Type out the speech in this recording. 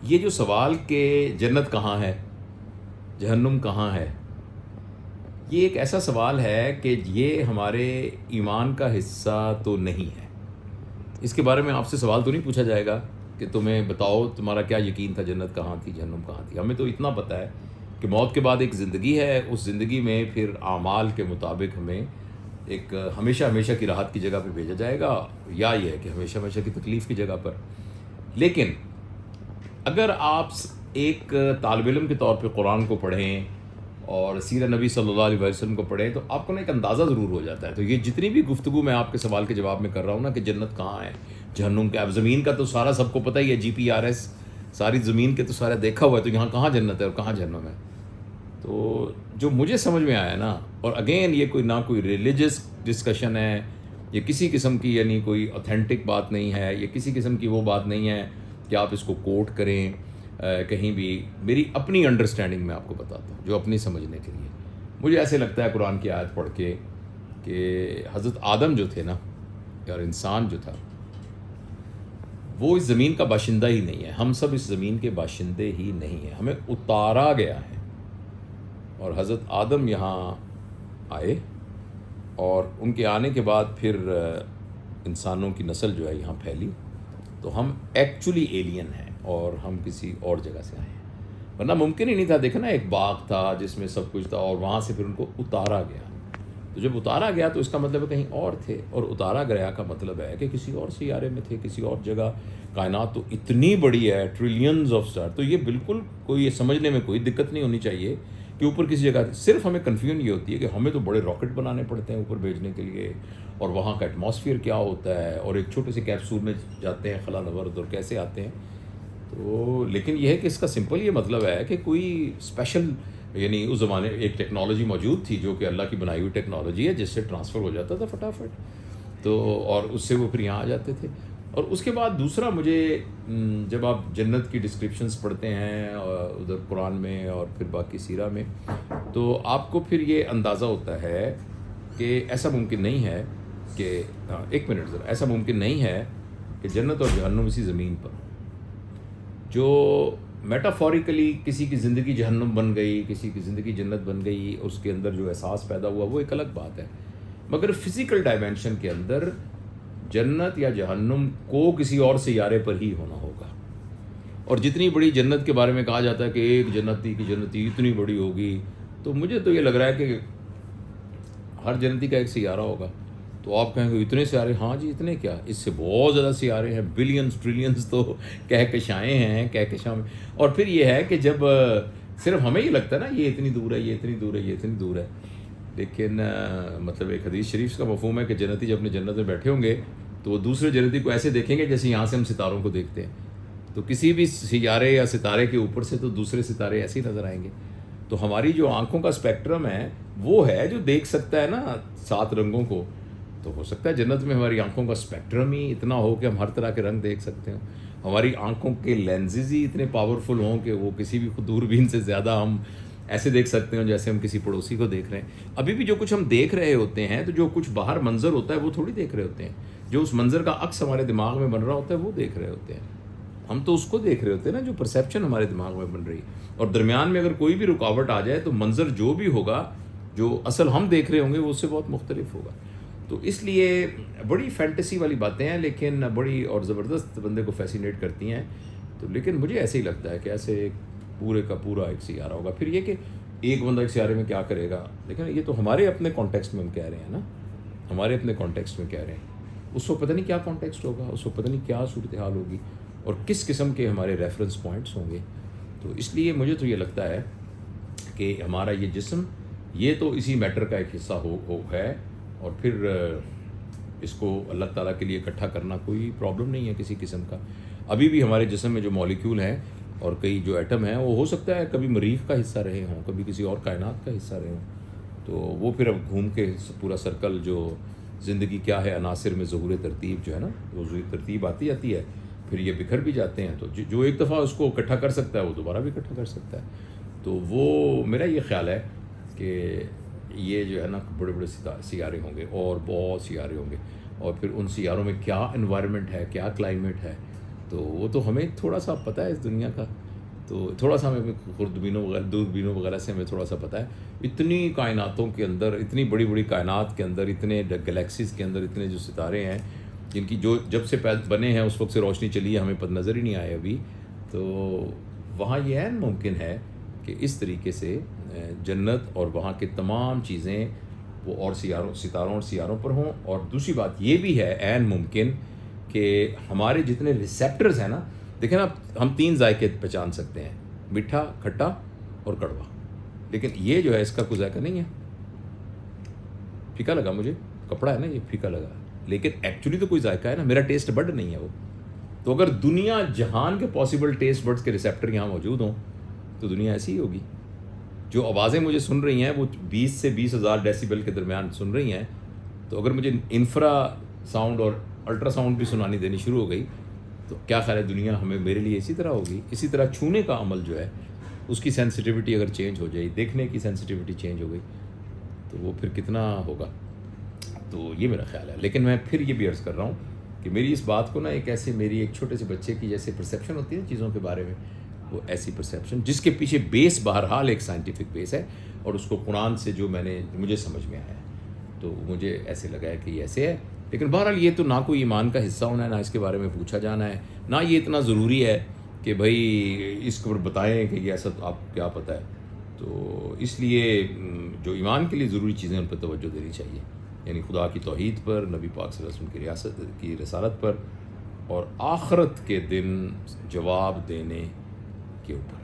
یہ جو سوال کہ جنت کہاں ہے، جہنم کہاں ہے، یہ ایک ایسا سوال ہے کہ یہ ہمارے ایمان کا حصہ تو نہیں ہے۔ اس کے بارے میں آپ سے سوال تو نہیں پوچھا جائے گا کہ تمہیں بتاؤ تمہارا کیا یقین تھا، جنت کہاں تھی، جہنم کہاں تھی۔ ہمیں تو اتنا پتہ ہے کہ موت کے بعد ایک زندگی ہے، اس زندگی میں پھر اعمال کے مطابق ہمیں ایک ہمیشہ ہمیشہ کی راحت کی جگہ پہ بھیجا جائے گا، یا یہ ہے کہ ہمیشہ ہمیشہ کی تکلیف کی جگہ پر۔ لیکن اگر آپ ایک طالب علم کے طور پہ قرآن کو پڑھیں اور سیرت نبی صلی اللہ علیہ وسلم کو پڑھیں تو آپ کو نا ایک اندازہ ضرور ہو جاتا ہے۔ تو یہ جتنی بھی گفتگو میں آپ کے سوال کے جواب میں کر رہا ہوں نا کہ جنت کہاں ہے، جہنم کیا، اب زمین کا تو سارا سب کو پتہ ہی ہے، جی پی آر ایس ساری زمین کے تو سارا دیکھا ہوا ہے، تو یہاں کہاں جنت ہے اور کہاں جہنم ہے۔ تو جو مجھے سمجھ میں آیا نا، اور اگین یہ کوئی نہ کوئی ریلیجس ڈسکشن ہے، یہ کسی قسم کی یعنی کوئی اوتھینٹک بات نہیں ہے، یہ کسی قسم کی وہ بات نہیں ہے کہ آپ اس کو کوٹ کریں کہیں بھی۔ میری اپنی انڈرسٹینڈنگ میں آپ کو بتاتا ہوں، جو اپنی سمجھنے کے لیے مجھے ایسے لگتا ہے قرآن کی آیت پڑھ کے کہ حضرت آدم جو تھے نا، اور انسان جو تھا، وہ اس زمین کا باشندہ ہی نہیں ہے۔ ہم سب اس زمین کے باشندے ہی نہیں ہیں، ہمیں اتارا گیا ہے۔ اور حضرت آدم یہاں آئے اور ان کے آنے کے بعد پھر انسانوں کی نسل جو ہے یہاں پھیلی، تو ہم ایکچولی ایلین ہیں اور ہم کسی اور جگہ سے آئے ہیں، ورنہ ممکن ہی نہیں تھا۔ دیکھا نا، ایک باغ تھا جس میں سب کچھ تھا اور وہاں سے پھر ان کو اتارا گیا۔ تو جب اتارا گیا تو اس کا مطلب ہے کہیں اور تھے، اور اتارا گیا کا مطلب ہے کہ کسی اور سیارے میں تھے، کسی اور جگہ۔ کائنات تو اتنی بڑی ہے، ٹریلینز آف سٹار، تو یہ بالکل کوئی یہ سمجھنے میں کوئی دقت نہیں ہونی چاہیے کہ اوپر کسی جگہ۔ صرف ہمیں کنفیوژن یہ ہوتی ہے کہ ہمیں تو بڑے راکٹ بنانے پڑتے ہیں اوپر بھیجنے کے لیے، اور وہاں کا ایٹماسفیئر کیا ہوتا ہے، اور ایک چھوٹے سے کیپسول میں جاتے ہیں خلا نورد، اور کیسے آتے ہیں۔ تو لیکن یہ ہے کہ اس کا سمپل یہ مطلب ہے کہ کوئی اسپیشل یعنی اس زمانے ایک ٹیکنالوجی موجود تھی جو کہ اللہ کی بنائی ہوئی ٹیکنالوجی ہے، جس سے ٹرانسفر ہو جاتا تھا فٹافٹ، تو اور اس سے وہ پھر یہاں آ جاتے تھے۔ اور اس کے بعد دوسرا مجھے جب آپ جنت کی ڈسکرپشنز پڑھتے ہیں ادھر قرآن میں اور پھر باقی سیرہ میں، تو آپ کو پھر یہ اندازہ ہوتا ہے کہ ایسا ممکن نہیں ہے کہ ایک منٹ ذرا، ایسا ممکن نہیں ہے کہ جنت اور جہنم اسی زمین پر، جو میٹافوریکلی کسی کی زندگی جہنم بن گئی، کسی کی زندگی جنت بن گئی، اس کے اندر جو احساس پیدا ہوا وہ ایک الگ بات ہے، مگر فزیکل ڈائمینشن کے اندر جنت یا جہنم کو کسی اور سیارے پر ہی ہونا ہوگا۔ اور جتنی بڑی جنت کے بارے میں کہا جاتا ہے کہ ایک جنتی کی جنتی اتنی بڑی ہوگی، تو مجھے تو یہ لگ رہا ہے کہ ہر جنتی کا ایک سیارہ ہوگا۔ تو آپ کہیں گے اتنے سیارے؟ ہاں جی، اتنے کیا، اس سے بہت زیادہ سیارے ہیں، بلینز ٹریلینز تو کہکشائیں ہیں، کہکشاں میں۔ اور پھر یہ ہے کہ جب صرف ہمیں یہ لگتا ہے نا یہ اتنی دور ہے، یہ اتنی دور ہے، یہ اتنی دور ہے، لیکن مطلب ایک حدیث شریف کا مفہوم ہے کہ جنتی جب اپنے جنت میں بیٹھے ہوں گے تو وہ دوسرے جنتی کو ایسے دیکھیں گے جیسے یہاں سے ہم ستاروں کو دیکھتے ہیں۔ تو کسی بھی سیارے یا ستارے کے اوپر سے تو دوسرے ستارے ایسے ہی نظر آئیں گے۔ تو ہماری جو آنکھوں کا اسپیکٹرم ہے وہ ہے جو دیکھ سکتا ہے نا 7 رنگوں کو، تو ہو سکتا ہے جنت میں ہماری آنکھوں کا اسپیکٹرم ہی اتنا ہو کہ ہم ہر طرح کے رنگ دیکھ سکتے ہوں، ہماری آنکھوں کے لینزز ہی اتنے پاورفل ہوں کہ وہ کسی بھی دوربین سے زیادہ ہم ایسے دیکھ سکتے ہیں جیسے ہم کسی پڑوسی کو دیکھ رہے ہیں۔ ابھی بھی جو کچھ ہم دیکھ رہے ہوتے ہیں، تو جو کچھ باہر منظر ہوتا ہے وہ تھوڑی دیکھ رہے ہوتے ہیں، جو اس منظر کا عکس ہمارے دماغ میں بن رہا ہوتا ہے وہ دیکھ رہے ہوتے ہیں۔ ہم تو اس کو دیکھ رہے ہوتے ہیں نا جو پرسیپشن ہمارے دماغ میں بن رہی ہے، اور درمیان میں اگر کوئی بھی رکاوٹ آ جائے تو منظر جو بھی ہوگا، جو اصل ہم دیکھ رہے ہوں گے، وہ اس سے بہت مختلف ہوگا۔ تو اس لیے بڑی فینٹیسی والی باتیں ہیں، لیکن بڑی اور زبردست بندے کو فیسینیٹ کرتی ہیں۔ تو لیکن مجھے ایسے ہی لگتا ہے کہ ایسے ایک پورے کا پورا ایک سیارہ ہوگا۔ پھر یہ کہ ایک بندہ ایک سیارے میں کیا کرے گا، لیکن یہ تو ہمارے اپنے کانٹیکسٹ میں ہم کہہ رہے ہیں نا، ہمارے اپنے کانٹیکسٹ میں کہہ رہے ہیں۔ اس کو پتہ نہیں کیا کانٹیکسٹ ہوگا، اس کو پتہ نہیں کیا صورتحال ہوگی، اور کس قسم کے ہمارے ریفرنس پوائنٹس ہوں گے۔ تو اس لیے مجھے تو یہ لگتا ہے کہ ہمارا یہ جسم یہ تو اسی میٹر کا ایک حصہ ہے، اور پھر اس کو اللہ تعالیٰ کے لیے اکٹھا کرنا کوئی پرابلم نہیں ہے کسی قسم کا۔ ابھی بھی ہمارے جسم میں جو مالیکیول ہیں اور کئی جو ایٹم ہیں، وہ ہو سکتا ہے کبھی مریخ کا حصہ رہے ہوں، کبھی کسی اور کائنات کا حصہ رہے ہوں، تو وہ پھر اب گھوم کے پورا سرکل جو زندگی کیا ہے، عناصر میں ظہور ترتیب جو ہے نا، وہ ترتیب آتی جاتی ہے، پھر یہ بکھر بھی جاتے ہیں۔ تو جو ایک دفعہ اس کو اکٹھا کر سکتا ہے وہ دوبارہ بھی اکٹھا کر سکتا ہے۔ تو وہ میرا یہ خیال ہے کہ یہ جو ہے نا بڑے بڑے سیارے ہوں گے، اور بہت سیارے ہوں گے، اور پھر ان سیاروں میں کیا انوائرمنٹ ہے، کیا کلائمیٹ ہے، تو وہ تو ہمیں تھوڑا سا پتہ ہے اس دنیا کا، تو تھوڑا سا ہمیں دوربینوں وغیرہ سے ہمیں تھوڑا سا پتہ ہے. اتنی کائناتوں کے اندر، اتنی بڑی بڑی کائنات کے اندر، اتنے گلیکسیز کے اندر اتنے جو ستارے ہیں جن کی جو جب سے بنے ہیں اس وقت سے روشنی چلی ہے، ہمیں پتہ نظر ہی نہیں آئے ابھی. تو وہاں یہ عین ممکن ہے کہ اس طریقے سے جنت اور وہاں کے تمام چیزیں وہ اور ستاروں اور سیاروں پر ہوں. اور دوسری بات یہ بھی ہے عین ممکن کہ ہمارے جتنے ریسیپٹرز ہیں نا، دیکھیں نا ہم 3 ذائقے پہچان سکتے ہیں، میٹھا، کھٹا اور کڑوا. لیکن یہ جو ہے اس کا کوئی ذائقہ نہیں ہے. پھیکا لگا مجھے، کپڑا ہے نا یہ پھیکا لگا، لیکن ایکچولی تو کوئی ذائقہ ہے نا، میرا ٹیسٹ بڈ نہیں ہے وہ. تو اگر دنیا جہان کے پاسبل ٹیسٹ بڈس کے ریسیپٹر یہاں موجود ہوں تو دنیا ایسی ہی ہوگی. جو آوازیں مجھے سن رہی ہیں وہ 20 سے 20,000 ڈیسیبل کے درمیان سن رہی ہیں. تو اگر مجھے انفرا ساؤنڈ اور الٹرا ساؤنڈ بھی سنانی دینی شروع ہو گئی تو کیا خیال ہے دنیا ہمیں میرے لیے اسی طرح ہوگی. اسی طرح چھونے کا عمل جو ہے اس کی سینسٹیوٹی اگر چینج ہو جائے، دیکھنے کی سینسٹیوٹی چینج ہو گئی تو وہ پھر کتنا ہوگا. تو یہ میرا خیال ہے. لیکن میں پھر یہ بھی عرض کر رہا ہوں کہ میری اس بات کو نا ایک ایسے میری ایک چھوٹے سے بچے کی جیسے پرسیپشن ہوتی ہے چیزوں کے بارے میں، وہ ایسی پرسیپشن جس کے پیچھے بیس بہرحال ایک سائنٹیفک بیس ہے، اور اس کو قرآن سے جو مجھے سمجھ میں آیا ہے تو مجھے ایسے لگا ہے کہ یہ ایسے ہے. لیکن بہرحال یہ تو نہ کوئی ایمان کا حصہ ہونا ہے، نہ اس کے بارے میں پوچھا جانا ہے، نہ یہ اتنا ضروری ہے کہ بھائی اس کو بتائیں کہ یہ ایسا تو آپ کیا پتہ ہے. تو اس لیے جو ایمان کے لیے ضروری چیزیں ان پر توجہ دینی چاہیے، یعنی خدا کی توحید پر، نبی پاک صلی اللہ علیہ وسلم کی رسالت پر، اور آخرت کے دن جواب دینے کے اوپر.